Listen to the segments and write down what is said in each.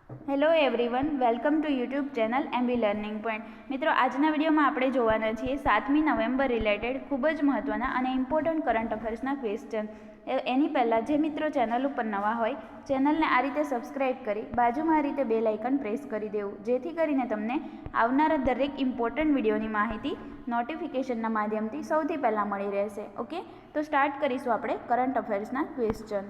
Hello everyone, welcome to YouTube channel MB learning point. મિત્રો, આજના વિડીયોમાં આપણે જોવાના છીએ 7મી નવેમ્બર રિલેટેડ ખૂબ જ મહત્ત્વના અને ઇમ્પોર્ટન્ટ કરંટ અફેર્સના ક્વેશ્ચન. એની પહેલાં જે મિત્રો ચેનલ ઉપર નવા હોય, ચેનલને આ રીતે સબસ્ક્રાઈબ કરી બાજુમાં આ રીતે બેલ આઇકન પ્રેસ કરી દેવું, જેથી કરીને તમને આવનારા દરેક ઇમ્પોર્ટન્ટ વિડીયોની માહિતી નોટિફિકેશનના માધ્યમથી સૌથી પહેલાં મળી રહેશે. ઓકે, તો સ્ટાર્ટ કરીશું આપણે કરંટ અફેર્સના ક્વેશ્ચન.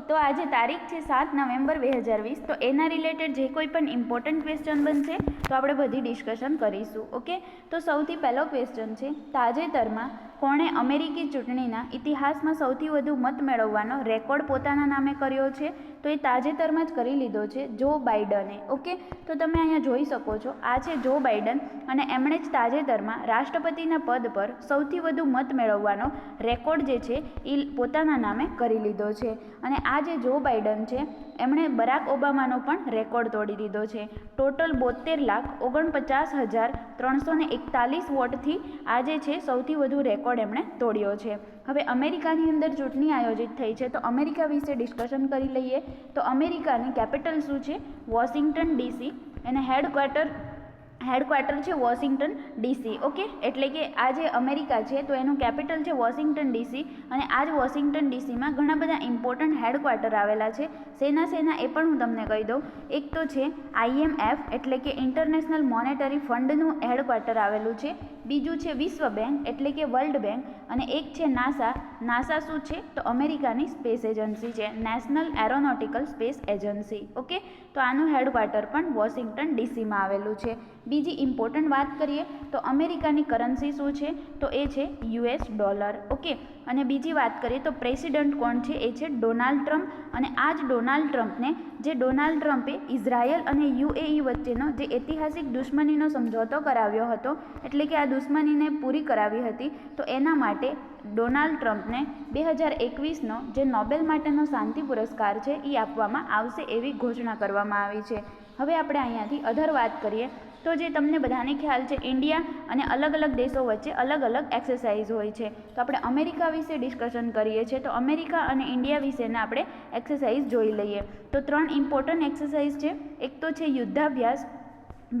તો આજે તારીખ છે 7 નવેમ્બર 2020. તો એના રિલેટેડ જે કોઈ પણ ઇમ્પોર્ટન્ટ ક્વેશ્ચન બનશે તો આપણે બધી ડિસ્કશન કરીશું. ઓકે, તો સૌથી પહેલો ક્વેશ્ચન છે, તાજેતરમાં કોણે અમેરિકી ચૂંટણીના ઇતિહાસમાં સૌથી વધુ મત મેળવવાનો રેકોર્ડ પોતાના નામે કર્યો છે? તો એ તાજેતરમાં જ કરી લીધો છે, જો બાઇડને. ઓકે, તો તમે અહીંયા જોઈ શકો છો, આ છે જો બાઇડન અને એમણે જ તાજેતરમાં રાષ્ટ્રપતિના પદ પર સૌથી વધુ મત મેળવવાનો રેકોર્ડ જે છે એ પોતાના નામે કરી લીધો છે. અને આ જે જો બાઇડન છે એમણે બરાક ઓબામાનો પણ રેકોર્ડ તોડી દીધો છે. ટોટલ 72,49,341 વોટથી આ જે છે સૌથી વધુ રેકોર્ડ એમણે તોડ્યો છે. હવે અમેરિકાની અંદર ચૂંટણી આયોજિત થઈ છે, તો અમેરિકા વિશે ડિસ્કશન કરી લઈએ. તો અમેરિકાની કેપિટલ શું છે? Washington DC. એને હેડક્વાર્ટર છે વોશિંગ્ટન ડીસી. ઓકે, એટલે કે આ જે અમેરિકા છે તો એનું કેપિટલ છે વોશિંગ્ટન ડીસી. અને આ જ વોશિંગ્ટન ડીસીમાં ઘણા બધા ઇમ્પોર્ટન્ટ હેડક્વાર્ટર આવેલા છે. શેના એ પણ હું તમને કહી દઉં. એક તો છે IMF, એટલે કે ઇન્ટરનેશનલ મોનેટરી ફંડનું હેડક્વાર્ટર આવેલું છે. બીજું છે વિશ્વ બેંક, એટલે કે વર્લ્ડ બેંક. અને એક છે નાસા. નાસા શું છે? તો અમેરિકાની સ્પેસ એજન્સી છે, national aeronautical space agency. Okay, તો આનું હેડક્વાર્ટર પણ વોશિંગ્ટન ડીસીમાં આવેલું છે. બીજી ઇમ્પોર્ટન્ટ વાત કરીએ તો અમેરિકાની કરન્સી શું છે? તો એ છે US ડોલર. ઓકે, અને બીજી વાત કરીએ તો પ્રેસિડન્ટ કોણ છે? એ છે ડોનાલ્ડ ટ્રમ્પ. અને આ જ ડોનાલ્ડ ટ્રમ્પે ઇઝરાયલ અને UAE વચ્ચેનો જે ઐતિહાસિક દુશ્મનીનો સમજોતો કરાવ્યો હતો, એટલે કે આ દુશ્મનીને પૂરી કરાવી હતી, તો એના માટે ડોનાલ્ડ ટ્રમ્પને 2021નો જે નોબેલ માટેનો શાંતિ પુરસ્કાર છે એ આપવામાં આવશે એવી ઘોષણા કરવામાં આવી છે. હવે આપણે અહીંયાથી અધર વાત કરીએ તો જે તમને બધાને ખ્યાલ છે, ઇન્ડિયા અને અલગ અલગ દેશો વચ્ચે અલગ અલગ એક્સરસાઇઝ હોય છે. તો આપણે અમેરિકા વિશે ડિસ્કશન કરીએ છીએ, તો અમેરિકા અને ઇન્ડિયા વિશેના આપણે એક્સરસાઇઝ જોઈ લઈએ. તો 3 ઇમ્પોર્ટન્ટ એક્સરસાઇઝ છે. એક તો છે યુદ્ધાભ્યાસ,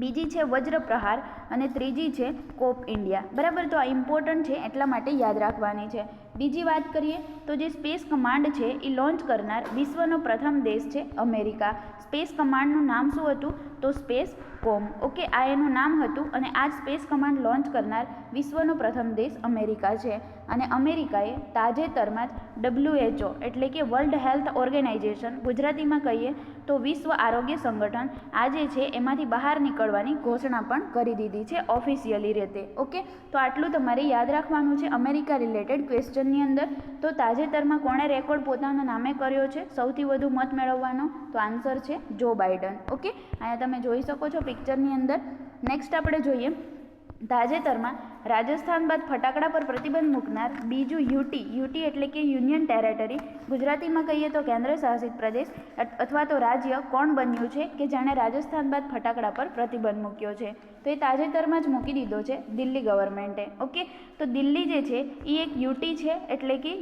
બીજી છે વજ્ર પ્રહાર અને ત્રીજી છે કોપ ઇન્ડિયા. બરાબર, તો આ ઇમ્પોર્ટન્ટ છે એટલા માટે યાદ રાખવાની છે. બીજી વાત કરીએ તો જે સ્પેસ કમાન્ડ છે એ લોન્ચ કરનાર વિશ્વનો પ્રથમ દેશ છે અમેરિકા. સ્પેસ કમાન્ડનું નામ શું હતું? તો સ્પેસ કોમ. ઓકે, આ એનું નામ હતું. અને આ સ્પેસ કમાન્ડ લોન્ચ કરનાર વિશ્વનો પ્રથમ દેશ અમેરિકા છે. અને અમેરિકાએ તાજેતરમાં જ WHO, એટલે કે વર્લ્ડ હેલ્થ ઓર્ગેનાઇઝેશન, ગુજરાતીમાં કહીએ તો વિશ્વ આરોગ્ય સંગઠન, આ જે છે એમાંથી બહાર નીકળવાની ઘોષણા પણ કરી દીધી છે ઓફિશિયલી રીતે. ઓકે, તો આટલું તમારે યાદ રાખવાનું છે અમેરિકા રિલેટેડ ક્વેશ્ચનની અંદર. તો તાજેતરમાં કોણે રેકોર્ડ પોતાના નામે કર્યો છે સૌથી વધુ મત મેળવવાનો? તો આન્સર છે જો બાઇડન. ઓકે, અહીંયા તમે જોઈ શકો છો પિક્ચરની અંદર. નેક્સ્ટ આપણે જોઈએ, તાજેતરમાં રાજસ્થાન બાદ ફટાકડા પર પ્રતિબંધ મૂકનાર બીજું યુટી એટલે કે યુનિયન ટેરેટરી, ગુજરાતીમાં કહીએ તો કેન્દ્ર શાસિત પ્રદેશ અથવા તો રાજ્ય કોણ બન્યું છે કે જેણે રાજસ્થાન બાદ ફટાકડા પર પ્રતિબંધ મૂક્યો છે? તો એ તાજેતરમાં જ મૂકી દીધો છે દિલ્હી ગવર્મેન્ટે. ઓકે, તો દિલ્હી જે છે એ એક યુટી છે, એટલે કે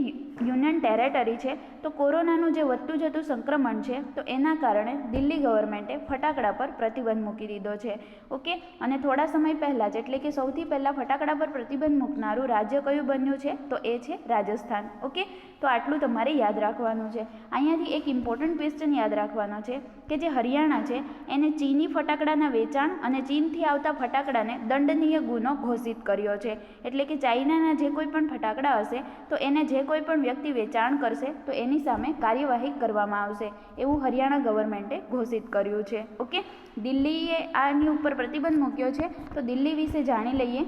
યુનિયન ટેરેટરી છે. તો કોરોનાનું જે વધતું જતું સંક્રમણ છે તો એના કારણે દિલ્હી ગવર્મેન્ટે ફટાકડા પર પ્રતિબંધ મૂકી દીધો છે. ઓકે, અને થોડા સમય પહેલાં જ, એટલે કે સૌથી પહેલાં ફટાકડા પર પ્રતિબંધ મૂકનારું રાજ્ય કયું બન્યું છે? તો એ છે રાજસ્થાન. ઓકે, તો આટલું તમારે યાદ રાખવાનું છે. અહીંયાથી એક ઇમ્પોર્ટન્ટ ક્વેશ્ચન યાદ રાખવાનો છે કે જે હરિયાણા છે એને ચીની ફટાકડાના વેચાણ અને ચીનથી આવતા ફટાકડાને દંડનીય ગુનો ઘોષિત કર્યો છે. એટલે કે ચાઇનાના જે કોઈ પણ ફટાકડા હશે તો એને જે કોઈ પણ વ્યક્તિ વેચાણ કરશે તો એની સામે કાર્યવાહી કરવામાં આવશે, એવું હરિયાણા ગવર્મેન્ટે ઘોષિત કર્યું છે. ઓકે, દિલ્હીએ આની ઉપર પ્રતિબંધ મૂક્યો છે. તો દિલ્હી વિશે જાણી લઈએ.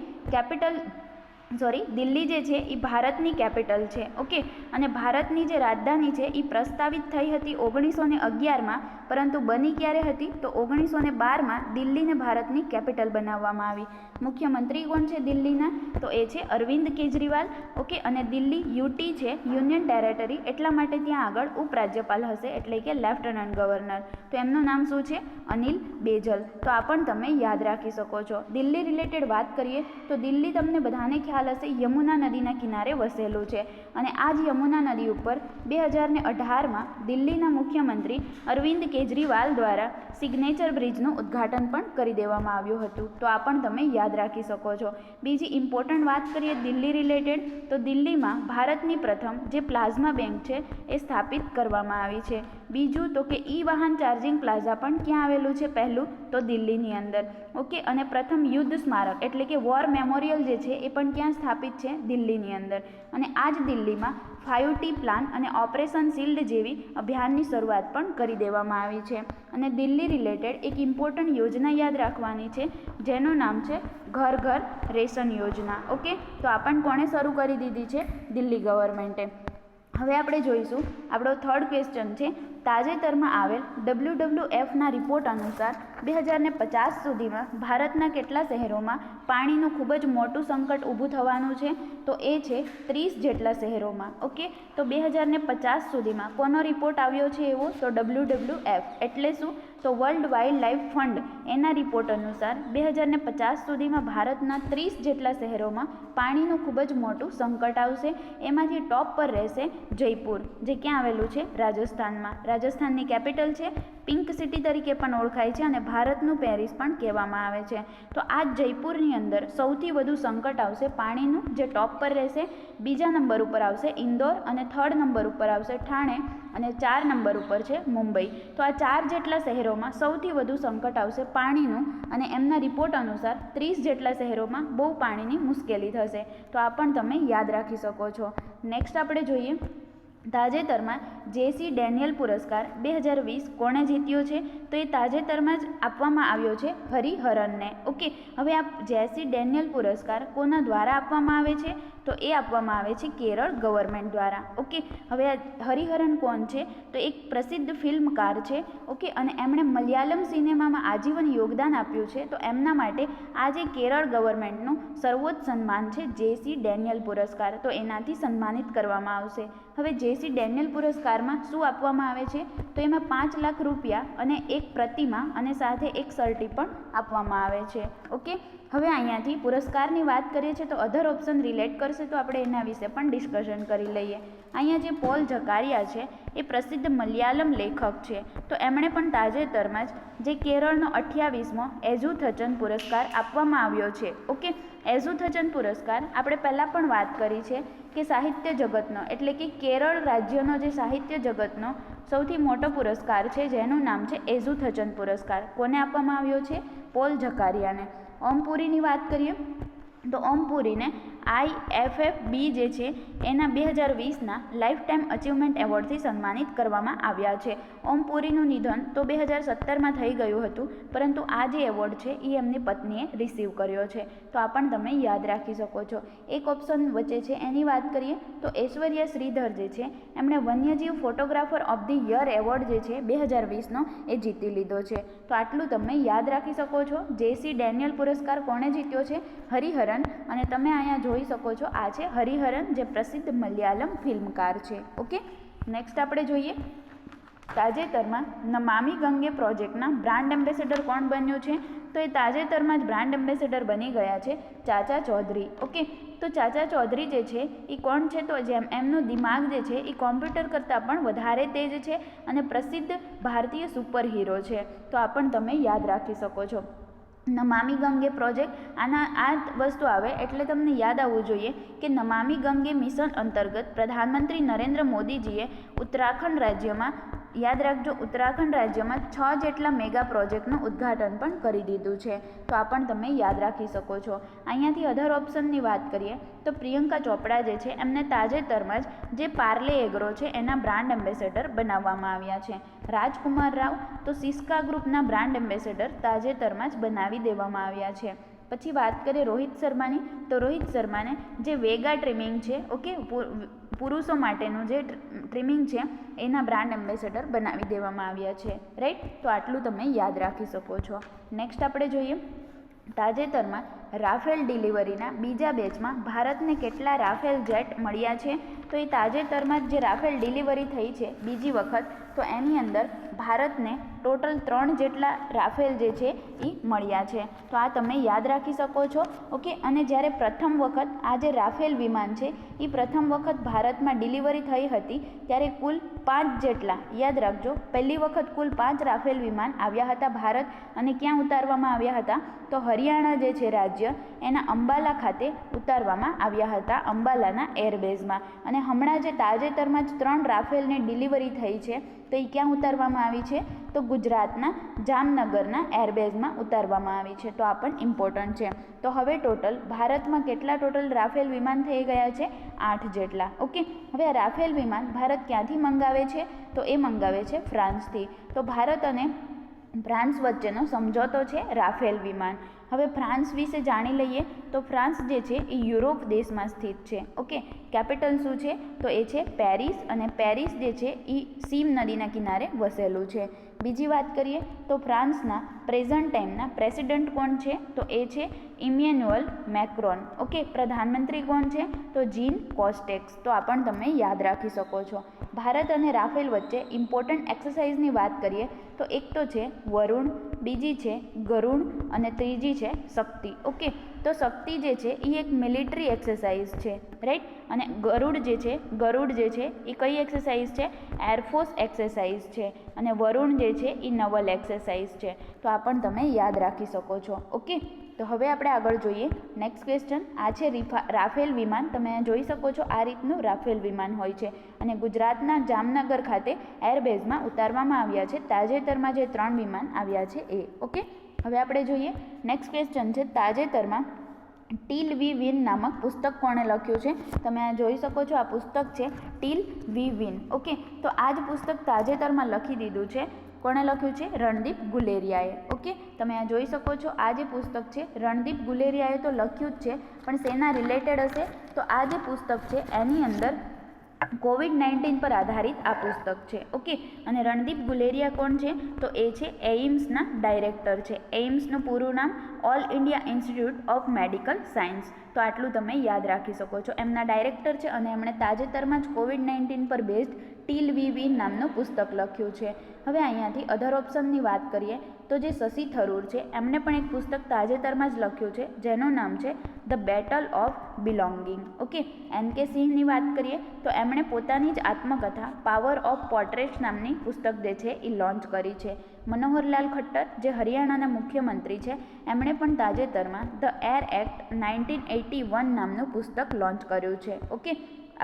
દિલ્હી જે છે એ ભારતની કેપિટલ છે. ઓકે, અને ભારતની જે રાજધાની છે એ પ્રસ્તાવિત થઈ હતી 1911માં, પરંતુ બની ક્યારે હતી? તો 1912માં દિલ્હીને ભારતની કેપિટલ બનાવવામાં આવી. મુખ્યમંત્રી કોણ છે દિલ્હીના? તો એ છે અરવિંદ કેજરીવાલ. ઓકે, અને દિલ્હી યુટી છે, યુનિયન ટેરેટરી, એટલા માટે ત્યાં આગળ ઉપરાજ્યપાલ હશે, એટલે કે લેફ્ટનન્ટ ગવર્નર. તો એમનું નામ શું છે? અનિલ બેજલ. તો આ પણ તમે યાદ રાખી શકો છો. દિલ્હી રિલેટેડ વાત કરીએ તો દિલ્હી તમને બધાને ખ્યાલ ખ્યાલ હશે યમુના નદીના કિનારે વસેલું છે અને આ જ યમુના નદી ઉપર 2018માં દિલ્હીના મુખ્યમંત્રી અરવિંદ કેજરીવાલ દ્વારા સિગ્નેચર બ્રિજનું ઉદ્ઘાટન પણ કરી દેવામાં આવ્યું હતું. તો આ પણ તમે યાદ રાખી શકો છો. બીજી ઇમ્પોર્ટન્ટ વાત કરીએ દિલ્હી રિલેટેડ, તો દિલ્હીમાં ભારતની પ્રથમ જે પ્લાઝમા બેંક છે એ સ્થાપિત કરવામાં આવી છે. બીજું તો કે ઈ વાહન ચાર્જિંગ પ્લાઝા પણ ક્યાં આવેલું છે? પહેલું તો દિલ્હીની અંદર. ઓકે, અને પ્રથમ યુદ્ધ સ્મારક એટલે કે વોર મેમોરિયલ જે છે એ પણ ક્યાં સ્થાપિત છે? દિલ્હીની અંદર. અને આ જ દિલ્હીમાં 5T પ્લાન અને ઓપરેશન શિલ્ડ જેવી અભિયાનની શરૂઆત પણ કરી દેવામાં આવી છે. અને દિલ્હી રિલેટેડ એક ઇમ્પોર્ટન્ટ યોજના યાદ રાખવાની છે જેનું નામ છે ઘર ઘર રેશન યોજના. ઓકે, તો આ પણ કોણે શરૂ કરી દીધી છે? દિલ્હી ગવર્મેન્ટે. હવે આપણે જોઈશું આપણો થર્ડ ક્વેશ્ચન છે તાજેતરમાં આવેલ WWFના રિપોર્ટ અનુસાર 2050 સુધીમાં ભારતના કેટલા શહેરોમાં પાણીનું ખૂબ જ મોટું સંકટ ઊભું થવાનું છે? તો એ છે 30 જેટલા શહેરોમાં. ઓકે, તો 2050 સુધીમાં કોનો રિપોર્ટ આવ્યો છે એવો? તો WWF એટલે શું? તો વર્લ્ડ વાઇલ્ડ લાઇફ ફંડ એના રિપોર્ટ અનુસાર 2050 સુધીમાં ભારતના 30 જેટલા શહેરોમાં પાણીનું ખૂબ જ મોટું સંકટ આવશે. એમાંથી ટોપ પર રહેશે જયપુર, જે ક્યાં આવેલું છે? રાજસ્થાનમાં. રાજસ્થાનની કેપિટલ છે, પિંક સિટી તરીકે પણ ઓળખાય છે અને ભારતનું પેરિસ પણ કહેવામાં આવે છે. તો આ જયપુરની અંદર સૌથી વધુ સંકટ આવશે પાણીનું, જે ટોપ પર રહેશે. બીજા નંબર ઉપર આવશે ઇન્દોર અને થર્ડ નંબર ઉપર આવશે ઠાણે અને 4 નંબર ઉપર છે મુંબઈ. તો આ 4 જેટલા શહેરોમાં સૌથી વધુ સંકટ આવશે પાણીનું અને એમના રિપોર્ટ અનુસાર 30 જેટલા શહેરોમાં બહુ પાણીની મુશ્કેલી થશે. તો આ પણ તમે યાદ રાખી શકો છો. નેક્સ્ટ આપણે જોઈએ તાજેતરમાં જેસી ડેનિયલ પુરસ્કાર 2020 કોણે જીત્યો છે? તો એ તાજેતરમાં જ આપવામાં આવ્યો છે હરિહરનને. ઓકે, હવે આ જેસી ડેનિયલ પુરસ્કાર કોના દ્વારા આપવામાં આવે છે? તો એ આપવામાં આવે છે કેરળ ગવર્મેન્ટ દ્વારા. ઓકે, હવે આ હરિહરન કોણ છે? તો એક પ્રસિદ્ધ ફિલ્મકાર છે. ઓકે, અને એમણે મલયાલમ સિનેમામાં આજીવન યોગદાન આપ્યું છે. તો એમના માટે આ જે કેરળ ગવર્મેન્ટનું સર્વોચ્ચ સન્માન છે જેસી ડેનિયલ પુરસ્કાર, તો એનાથી સન્માનિત કરવામાં આવશે. હવે જેસી ડેનિયલ પુરસ્કારમાં શું આપવામાં આવે છે? તો એમાં 5 લાખ રૂપિયા અને એક પ્રતિમા અને સાથે એક સર્ટી પણ આપવામાં આવે છે. ઓકે, હવે અહીંયાથી પુરસ્કારની વાત કરીએ છીએ તો અધર ઓપ્શન રિલેટ કરશે તો આપણે એના વિશે પણ ડિસ્કશન કરી લઈએ. અહીંયા જે પોલ ઝકારિયા છે એ પ્રસિદ્ધ મલયાલમ લેખક છે. તો એમણે પણ તાજેતરમાં જ જે કેરળનો 28મો એઝુથચન પુરસ્કાર આપવામાં આવ્યો છે. ઓકે, એઝુથચન પુરસ્કાર આપણે પહેલાં પણ વાત કરી છે કે સાહિત્ય જગતનો એટલે કે કેરળ રાજ્યનો જે સાહિત્ય જગતનો સૌથી મોટો પુરસ્કાર છે જેનું નામ છે એઝુથચન પુરસ્કાર. કોને આપવામાં આવ્યો છે? પોલ ઝકારિયાને. ઓમ પુરીની વાત કરીએ તો ઓમ પુરીને IFFB જે છે એના 2020ના લાઈફ ટાઈમ અચીવમેન્ટ એવોર્ડથી સન્માનિત કરવામાં આવ્યા છે. ઓમ પુરીનું નિધન તો 2017માં થઈ ગયું હતું, પરંતુ આ જે એવોર્ડ છે એ એમની પત્નીએ રિસીવ કર્યો છે. તો આ પણ તમે યાદ રાખી શકો છો. એક ઓપ્શન વચ્ચે છે એની વાત કરીએ તો ઐશ્વર્યા શ્રીધર જે છે એમણે વન્યજીવ photographer of the year award જે છે 2020નો એ જીતી લીધો છે. તો આટલું તમે યાદ રાખી શકો છો. જેસી ડેનિયલ પુરસ્કાર કોણે જીત્યો છે? હરિહરન. અને તમે અહીંયા જોઈ શકો છો આ છે હરિહરન, જે પ્રસિદ્ધ મલયાલમ ફિલ્મકાર છે. ઓકે, નેક્સ્ટ આપણે જોઈએ તાજેતરમાં નમામી ગંગે પ્રોજેક્ટના બ્રાન્ડ એમ્બેસેડર કોણ બન્યું છે? તો એ તાજેતરમાં જ બ્રાન્ડ એમ્બેસેડર બની ગયા છે ચાચા ચૌધરી. ઓકે, તો ચાચા ચૌધરી જે છે એ કોણ છે? તો જેમ એમનું દિમાગ જે છે એ કોમ્પ્યુટર કરતાં પણ વધારે તેજ છે અને પ્રસિદ્ધ ભારતીય સુપર હીરો છે. તો આ પણ તમે યાદ રાખી શકો છો. નમામી ગંગે પ્રોજેક્ટ આ વસ્તુ આવે એટલે તમને યાદ આવવું જોઈએ કે નમામી ગંગે મિશન અંતર્ગત પ્રધાનમંત્રી નરેન્દ્ર મોદીજીએ ઉત્તરાખંડ રાજ્યમાં, યાદ રાખજો, ઉત્તરાખંડ રાજ્યમાં 6 જેટલા મેગા પ્રોજેક્ટનું ઉદ્ઘાટન પણ કરી દીધું છે. તો આ પણ તમે યાદ રાખી શકો છો. અહીંયાથી અધર ઓપ્શનની વાત કરીએ તો પ્રિયંકા ચોપડા જે છે એમને તાજેતરમાં જ જે પાર્લે એગ્રો છે એના બ્રાન્ડ એમ્બેસેડર બનાવવામાં આવ્યા છે. રાજકુમાર રાવ તો સિસ્કા ગ્રુપના બ્રાન્ડ એમ્બેસેડર તાજેતરમાં જ બનાવી દેવામાં આવ્યા છે. પછી વાત કરીએ રોહિત શર્માની, તો રોહિત શર્માને જે વેગા ટ્રીમિંગ છે, ઓકે, પુરુષો માટેનું જે ટ્રીમિંગ છે એના બ્રાન્ડ એમ્બેસેડર બનાવી દેવામાં આવ્યા છે. રાઈટ, તો આટલું તમે યાદ રાખી શકો છો. નેક્સ્ટ આપણે જોઈએ તાજેતરમાં રાફેલ ડિલિવરીના બીજા બેચમાં ભારતને કેટલા રાફેલ જેટ મળ્યા છે? તો એ તાજેતરમાં જે રાફેલ ડિલિવરી થઈ છે બીજી વખત, તો એની અંદર ભારતને ટોટલ 3 જેટલા રાફેલ જે છે એ મળ્યા છે. તો આ તમે યાદ રાખી શકો છો. ઓકે, અને જ્યારે પ્રથમ વખત આ જે રાફેલ વિમાન છે એ પ્રથમ વખત ભારતમાં ડિલિવરી થઈ હતી ત્યારે કુલ 5 જેટલા, યાદ રાખજો, પહેલી વખત કુલ 5 રાફેલ વિમાન આવ્યા હતા ભારત, અને ક્યાં ઉતારવામાં આવ્યા હતા? તો હરિયાણા જે છે રાજ્ય, એના અંબાલા ખાતે ઉતારવામાં આવ્યા હતા, અંબાલાના એરબેઝમાં. અને હમણાં જે તાજેતરમાં જ 3 રાફેલને ડિલિવરી થઈ છે તો એ ક્યાં ઉતારવામાં આવી છે? તો ગુજરાતના જામનગરના એરબેઝમાં ઉતારવામાં આવી છે. તો આ પણ ઇમ્પોર્ટન્ટ છે. તો હવે ટોટલ ભારતમાં કેટલા ટોટલ રાફેલ વિમાન થઈ ગયા છે? 8 જેટલા. ઓકે, હવે આ રાફેલ વિમાન ભારત ક્યાંથી મંગાવે છે? તો એ મંગાવે છે ફ્રાન્સથી. તો ભારત અને ફ્રાન્સ વચ્ચેનો સમજોતો છે રાફેલ વિમાન. હવે ફ્રાન્સ વિશે જાણી લઈએ. તો ફ્રાન્સ જે છે એ યુરોપ દેશમાં સ્થિત છે. ઓકે, કેપિટલ શું છે? તો એ છે પેરિસ, અને પેરિસ જે છે એ સીમ નદીના કિનારે વસેલું છે. બીજી વાત કરીએ તો ફ્રાન્સના પ્રેઝન્ટ ટાઈમના પ્રેસિડેન્ટ કોણ છે? તો એ છે ઇમેન્યુઅલ મેક્રોન. ઓકે, પ્રધાનમંત્રી કોણ છે? તો જીન કોસ્ટેક્સ. તો આ પણ તમે યાદ રાખી શકો છો. ભારત અને રાફેલ વચ્ચે ઇમ્પોર્ટન્ટ એક્સરસાઇઝની વાત કરીએ તો એક તો છે વરુણ, બીજી છે ગરુણ, અને ત્રીજી છે શક્તિ. ઓકે, તો શક્તિ જે છે એ એક મિલિટરી એક્સરસાઇઝ છે, રાઈટ. અને ગરુડ જે છે એ કઈ એક્સરસાઇઝ છે? એરફોર્સ એક્સરસાઇઝ છે. અને વરુણ જે છે એ નવલ એક્સરસાઇઝ છે. તો આ પણ તમે યાદ રાખી શકો છો. ઓકે, તો હવે આપણે આગળ જોઈએ નેક્સ્ટ ક્વેશ્ચન. આ છે રાફેલ વિમાન. તમે જોઈ શકો છો આ રીતનું રાફેલ વિમાન હોય છે, અને ગુજરાતના જામનગર ખાતે એરબેઝમાં ઉતારવામાં આવ્યા છે તાજેતરમાં જે 3 વિમાન આવ્યા છે એ. ઓકે, હવે આપણે જોઈએ નેક્સ્ટ ક્વેશ્ચન છે તાજેતરમાં ટીલ વી વિન નામક પુસ્તક કોણે લખ્યું છે? તમે આ જોઈ શકો છો, આ પુસ્તક છે ટીલ વી વિન. ઓકે, તો આ જ પુસ્તક તાજેતરમાં લખી દીધું છે. કોણે લખ્યું છે? રણદીપ ગુલેરિયાએ. ઓકે, તમે આ જોઈ શકો છો, આ જે પુસ્તક છે રણદીપ ગુલેરિયાએ તો લખ્યું જ છે, પણ શેના રિલેટેડ હશે? તો આ જે પુસ્તક છે એની અંદર કોવિડ-19 પર આધારિત આ પુસ્તક છે. ઓકે, અને રણદીપ ગુલેરિયા કોણ છે? તો એ છે એઇમ્સના ડાયરેક્ટર છે. એઇમ્સનું પૂરું નામ all India institute of medical science. તો આટલું તમે યાદ રાખી શકો છો. એમના ડાયરેક્ટર છે, અને એમણે તાજેતરમાં જ કોવિડ-19 પર બેઝડ ટીલ વી વિન નામનું પુસ્તક લખ્યું છે. હવે અહીંયાથી અધર ઓપ્શનની વાત કરીએ તો જે શશી થરૂર છે એમણે પણ એક પુસ્તક તાજેતરમાં જ લખ્યું છે જેનું નામ છે the battle of belonging. Okay, NK સિંહની વાત કરીએ તો એમણે પોતાની જ આત્મકથા પાવર ઓફ પોર્ટ્રેટ્સ નામની પુસ્તક જે છે એ લોન્ચ કરી છે. મનોહરલાલ ખટ્ટર જે હરિયાણાના મુખ્યમંત્રી છે એમણે પણ તાજેતરમાં ધ એર એક્ટ 1981 નામનું પુસ્તક લોન્ચ કર્યું છે. ઓકે,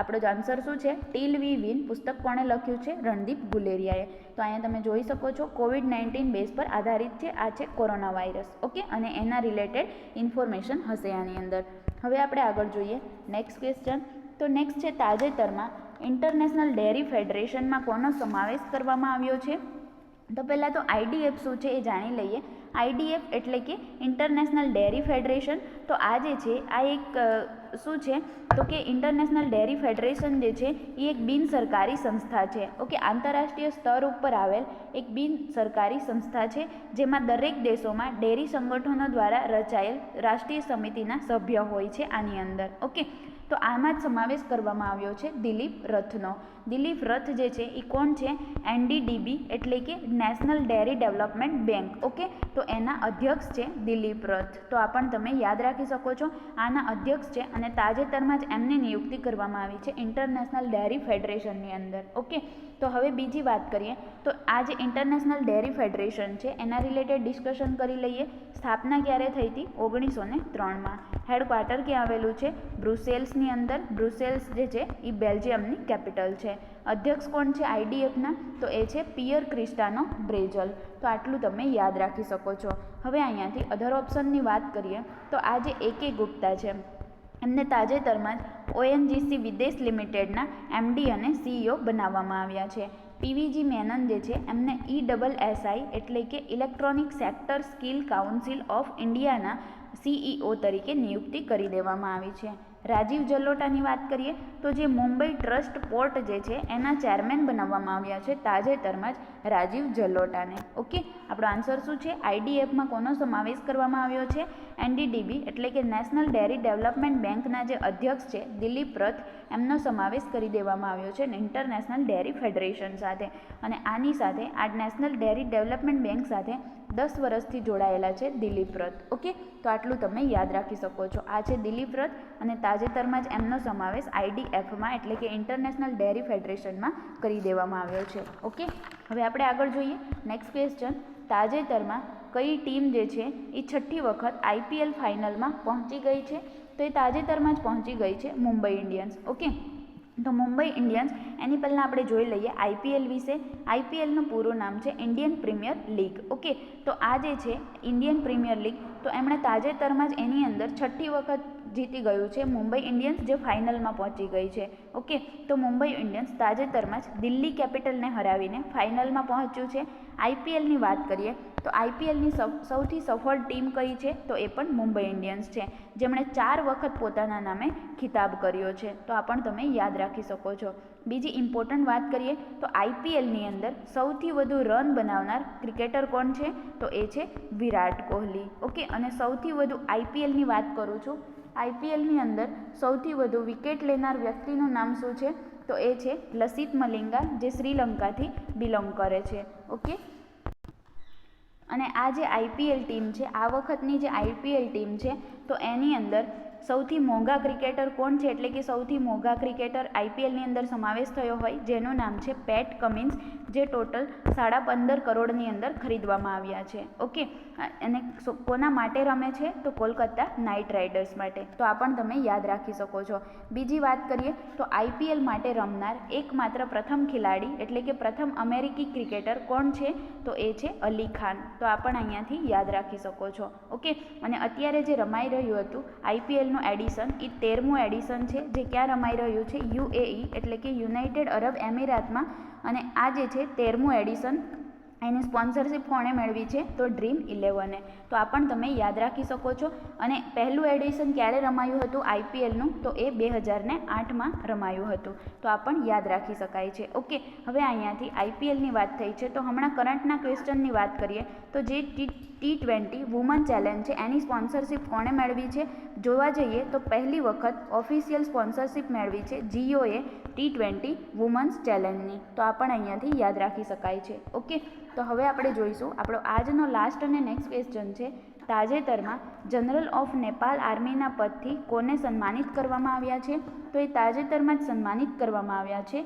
આપણો જ આન્સર શું છે? ટીલ વી વિન પુસ્તક કોણે લખ્યું છે? રણદીપ ગુલેરિયાએ. તો અહીંયા તમે જોઈ શકો છો કોવિડ-19 બેઝ પર આધારિત છે. આ છે કોરોના વાયરસ. ઓકે, અને એના રિલેટેડ ઇન્ફોર્મેશન હશે આની અંદર. હવે આપણે આગળ જોઈએ નેક્સ્ટ ક્વેશ્ચન. તો નેક્સ્ટ છે તાજેતરમાં ઇન્ટરનેશનલ ડેરી ફેડરેશનમાં કોનો સમાવેશ કરવામાં આવ્યો છે? તો પહેલાં તો IDF શું છે એ જાણી લઈએ. IDF એટલે કે ઇન્ટરનેશનલ ડેરી ફેડરેશન. તો આ જે છે આ એક શું છે? તો કે ઇન્ટરનેશનલ ડેરી ફેડરેશન જે છે એ એક બિન સરકારી સંસ્થા છે. ઓકે, આંતરરાષ્ટ્રીય સ્તર ઉપર આવેલ એક બિન સરકારી સંસ્થા છે જેમાં દરેક દેશોમાં ડેરી સંગઠનો દ્વારા રચાયેલ રાષ્ટ્રીય સમિતિના સભ્ય હોય છે આની અંદર. ઓકે, તો આમાં જ સમાવેશ કરવામાં આવ્યો છે દિલીપ રથનો. દિલીપ રથ જે છે એ કોણ છે? NDDB એટલે કે national dairy development bank. Okay, તો એના અધ્યક્ષ છે દિલીપ રથ. તો આ પણ તમે યાદ રાખી શકો છો. આના અધ્યક્ષ છે, અને તાજેતરમાં જ એમની નિયુક્તિ કરવામાં આવી છે ઇન્ટરનેશનલ ડેરી ફેડરેશનની અંદર. ઓકે, તો હવે બીજી વાત કરીએ તો આ જે ઇન્ટરનેશનલ ડેરી ફેડરેશન છે એના રિલેટેડ ડિસ્કશન કરી લઈએ. સ્થાપના ક્યારે થઈ હતી? 1903માં. હેડક્વાર્ટર ક્યાં આવેલું છે? બ્રુસેલ્સની અંદર. બ્રુસેલ્સ જે છે એ બેલ્જિયમની કેપિટલ છે. અધ્યક્ષ કોણ છે IDFના? તો એ છે પિયર ક્રિસ્ટાનો બ્રેજલ. તો આટલું તમે યાદ રાખી શકો છો. હવે અહીંયાથી અધર ઓપ્શનની વાત કરીએ તો આ જે AK ગુપ્તા છે એમને તાજેતરમાં જ ONGC વિદેશ લિમિટેડના MD અને CEO બનાવવામાં આવ્યા છે. PVG મેનન જે છે એમને ESSI એટલે કે electronic sector skill council of ઇન્ડિયાના CEO તરીકે નિયુક્તિ કરી દેવામાં આવી છે. રાજીવ જલોટાની વાત કરીએ તો જે મુંબઈ ટ્રસ્ટ પોર્ટ જે છે એના ચેરમેન બનાવવામાં આવ્યા છે તાજેતરમાં જ રાજીવ જલોટાને. ઓકે, આપણો આન્સર શું છે? IDFમાં કોનો સમાવેશ કરવામાં આવ્યો છે? NDDB એટલે કે નેશનલ ડેરી ડેવલપમેન્ટ બેંકના જે અધ્યક્ષ છે દિલીપ રથ, એમનો સમાવેશ કરી દેવામાં આવ્યો છે ઇન્ટરનેશનલ ડેરી ફેડરેશન સાથે. અને આની સાથે આ નેશનલ ડેરી ડેવલપમેન્ટ બેંક સાથે 10 વર્ષથી જોડાયેલા છે દિલીપ રથ. ઓકે, તો આટલું તમે યાદ રાખી શકો છો. આ છે દિલીપ રથ અને તાજેતરમાં જ એમનો સમાવેશ IDFમાં એટલે કે ઇન્ટરનેશનલ ડેરી ફેડરેશનમાં કરી દેવામાં આવ્યો છે. ઓકે, હવે આપણે આગળ જોઈએ નેક્સ્ટ ક્વેશ્ચન. તાજેતરમાં કઈ ટીમ જે છે એ 6ઠ્ઠી વખત IPL ફાઇનલમાં પહોંચી ગઈ છે? તો એ તાજેતરમાં જ પહોંચી ગઈ છે મુંબઈ ઇન્ડિયન્સ. ઓકે, તો મુંબઈ ઇન્ડિયન્સ, એની પહેલાં આપણે જોઈ લઈએ IPL વિશે. IPLનું પૂરું નામ છે ઇન્ડિયન પ્રીમિયર લીગ. ઓકે, તો આ જે છે ઇન્ડિયન પ્રીમિયર લીગ, તો એમણે તાજેતરમાં જ એની અંદર 6ઠ્ઠી વખત જીતી ગયું છે મુંબઈ ઇન્ડિયન્સ, જે ફાઇનલમાં પહોંચી ગઈ છે. ઓકે, તો મુંબઈ ઇન્ડિયન્સ તાજેતરમાં જ દિલ્હી કેપિટલને હરાવીને ફાઇનલમાં પહોંચ્યું છે. IPLની વાત કરીએ તો IPLની સૌથી સફળ ટીમ કઈ છે? તો એ પણ મુંબઈ ઇન્ડિયન્સ છે, જેમણે 4 વખત પોતાના નામે ખિતાબ કર્યો છે. તો આ પણ તમે યાદ રાખી શકો છો. બીજી ઇમ્પોર્ટન્ટ વાત કરીએ તો IPLની અંદર સૌથી વધુ રન બનાવનાર ક્રિકેટર કોણ છે? તો એ છે વિરાટ કોહલી. ઓકે, અને સૌથી વધુ IPLની વાત કરું છું, IPLની અંદર સૌથી વધુ વિકેટ લેનાર વ્યક્તિનું નામ શું છે? તો એ છે લસિત મલિંગા, જે શ્રીલંકાથી બિલોંગ કરે છે. ઓકે, અને આ જે IPL ટીમ છે, આ વખતની જે IPL ટીમ છે, તો એની અંદર સૌથી મોંઘા ક્રિકેટર કોણ છે? એટલે કે સૌથી મોંઘા ક્રિકેટર IPLની અંદર સમાવેશ થયો હોય, જેનું નામ છે પેટ કમિન્સ, જે ટોટલ 15.5 કરોડની અંદર ખરીદવામાં આવ્યા છે. ઓકે, અને કોના માટે રમે છે? તો કોલકાતા નાઇટ રાઇડર્સ માટે. તો આ પણ તમે યાદ રાખી શકો છો. બીજી વાત કરીએ તો IPL માટે રમનાર એકમાત્ર પ્રથમ ખેલાડી એટલે કે પ્રથમ અમેરિકી ક્રિકેટર કોણ છે? તો એ છે અલી ખાન. તો આ પણ અહીંયાથી યાદ રાખી શકો છો. ઓકે, અને અત્યારે જે રમાઈ રહ્યું હતું IPLનું એડિશન, એ 13મું એડિશન છે, જે ક્યાં રમાઈ રહ્યું છે? UAE એટલે કે યુનાઇટેડ અરબ એમિરાતમાં. અને આ જે છે 13મું એડિશન, એની સ્પોન્સરશિપ કોણે મેળવી છે? તો ડ્રીમ 11એ. તો આ પણ તમે યાદ રાખી શકો છો. અને પહેલું એડિશન ક્યારે રમાયું હતું IPLનું? તો એ 2008માં રમાયું હતું. તો આ પણ યાદ રાખી શકાય છે. ઓકે, હવે અહીંયાથી IPLની વાત થઈ છે, તો હમણાં કરંટના ક્વેશ્ચનની વાત કરીએ તો જે T20 વુમન ચેલેન્જ છે, એની સ્પોન્સરશિપ કોણે મેળવી છે? જોવા જઈએ તો પહેલી વખત ઓફિશિયલ સ્પોન્સરશિપ મેળવી છે જીઓએ T20 વુમન્સ ચેલેન્જની. તો આ પણ અહીંયાથી યાદ રાખી શકાય છે. ઓકે, તો હવે આપણે જોઈશું આપણો આજનો લાસ્ટ અને નેક્સ્ટ ક્વેશ્ચન છે. તાજેતરમાં જનરલ ઓફ નેપાલ આર્મીના પદથી કોને સન્માનિત કરવામાં આવ્યા છે? તો એ તાજેતરમાં જ સન્માનિત કરવામાં આવ્યા છે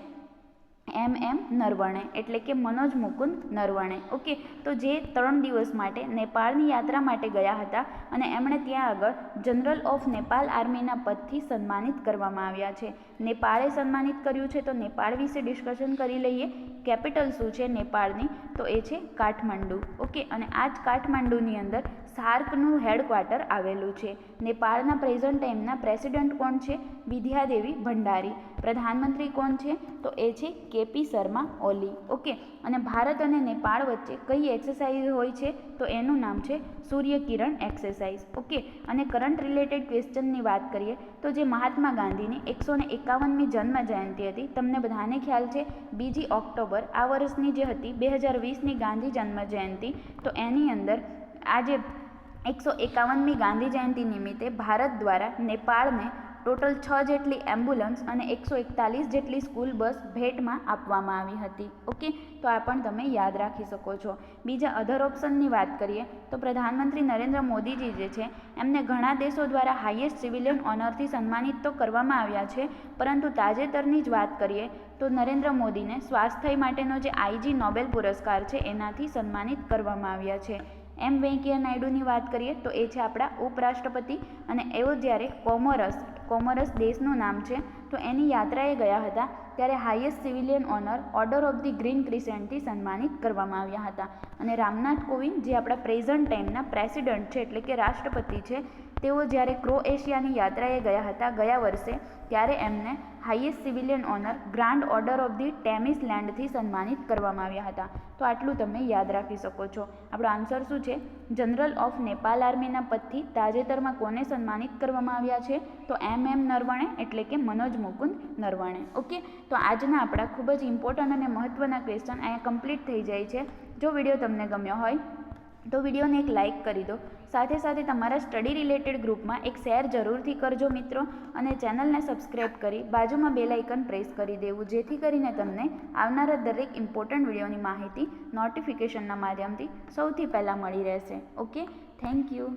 MM નરવણે, એટલે કે મનોજ મુકુંદ નરવણે. ઓકે, તો જે 3 દિવસ માટે નેપાળની યાત્રા માટે ગયા હતા અને એમણે ત્યાં આગળ જનરલ ઓફ નેપાલ આર્મીના પદથી સન્માનિત કરવામાં આવ્યા છે. નેપાળે સન્માનિત કર્યું છે, તો નેપાળ વિશે ડિસ્કશન કરી લઈએ. કેપિટલ શું છે નેપાળની? તો એ છે કાઠમંડુ. ઓકે, અને આ જ કાઠમંડુની અંદર સાર્કનું હેડક્વાર્ટર આવેલું છે. નેપાળના પ્રેઝન્ટ ટાઈમના પ્રેસિડેન્ટ કોણ છે? વિદ્યાદેવી ભંડારી. પ્રધાનમંત્રી કોણ છે? તો એ છે KP શર્મા ઓલી. ઓકે, અને ભારત અને નેપાળ વચ્ચે કઈ એક્સરસાઇઝ હોય છે? તો એનું નામ છે સૂર્યકિરણ એક્સરસાઇઝ. ઓકે, અને કરંટ રિલેટેડ ક્વેશ્ચનની વાત કરીએ તો જે મહાત્મા ગાંધીની 151મી જન્મ જયંતિ હતી, તમને બધાને ખ્યાલ છે 2 ઓક્ટોબર આ વર્ષની જે હતી 2020ની ગાંધી જન્મ જયંતિ, તો એની અંદર આજે 151મી ગાંધી જયંતિ નિમિત્તે ભારત દ્વારા નેપાળને ટોટલ 6 જેટલી એમ્બ્યુલન્સ અને 141 જેટલી સ્કૂલ બસ ભેટમાં આપવામાં આવી હતી. ઓકે, તો આ પણ તમે યાદ રાખી શકો છો. બીજા અધર ઓપ્શનની વાત કરીએ તો પ્રધાનમંત્રી નરેન્દ્ર મોદીજી જે છે એમને ઘણા દેશો દ્વારા હાઈએસ્ટ સિવિલિયન ઓનરથી સન્માનિત તો કરવામાં આવ્યા છે, પરંતુ તાજેતરની જ વાત કરીએ તો નરેન્દ્ર મોદીને સ્વાસ્થ્ય માટેનો જે IG નોબેલ પુરસ્કાર છે એનાથી સન્માનિત કરવામાં આવ્યા છે. M વેંકૈયા નાયડુની વાત કરીએ તો એ છે આપણા ઉપરાષ્ટ્રપતિ, અને એઓ જ્યારે કોમોરસ દેશનું નામ છે, તો એની યાત્રાએ ગયા હતા ત્યારે highest civilian honour order of the green ક્રિસેન્ટથી સન્માનિત કરવામાં આવ્યા હતા. અને રામનાથ કોવિંદ જે આપણા પ્રેઝન્ટ ટાઈમના પ્રેસિડન્ટ છે એટલે કે રાષ્ટ્રપતિ છે, તેઓ જ્યારે ક્રોએશિયાની યાત્રાએ ગયા હતા ગયા વર્ષે, ત્યારે એમને highest civilian honour grand order of the ટેમિસ લેન્ડથી સન્માનિત કરવામાં આવ્યા હતા. તો આટલું તમે યાદ રાખી શકો છો. આપણો આન્સર શું છે? જનરલ ઓફ નેપાલ આર્મીના પદથી તાજેતરમાં કોને સન્માનિત કરવામાં આવ્યા છે? તો MM નરવણે, એટલે કે મનોજ મુકુંદ નરવણે. ઓકે, તો આજના આપણા ખૂબ જ ઇમ્પોર્ટન્ટ અને મહત્ત્વના ક્વેશ્ચન અહીંયા કમ્પ્લીટ થઈ જાય છે. જો વિડીયો તમને ગમ્યો હોય તો વિડીયોને એક લાઇક કરી દો. સાથે સાથે તમારા સ્ટડી રિલેટેડ ગ્રુપમાં એક શેર જરૂરથી કરજો મિત્રો, અને ચેનલને સબસ્ક્રાઈબ કરી બાજુમાં બેલ આઇકન પ્રેસ કરી દેવું, જેથી કરીને તમને આવનારા દરેક ઇમ્પોર્ટન્ટ વિડીયોની માહિતી નોટિફિકેશનના માધ્યમથી સૌથી પહેલાં મળી રહેશે. Okay, thank you.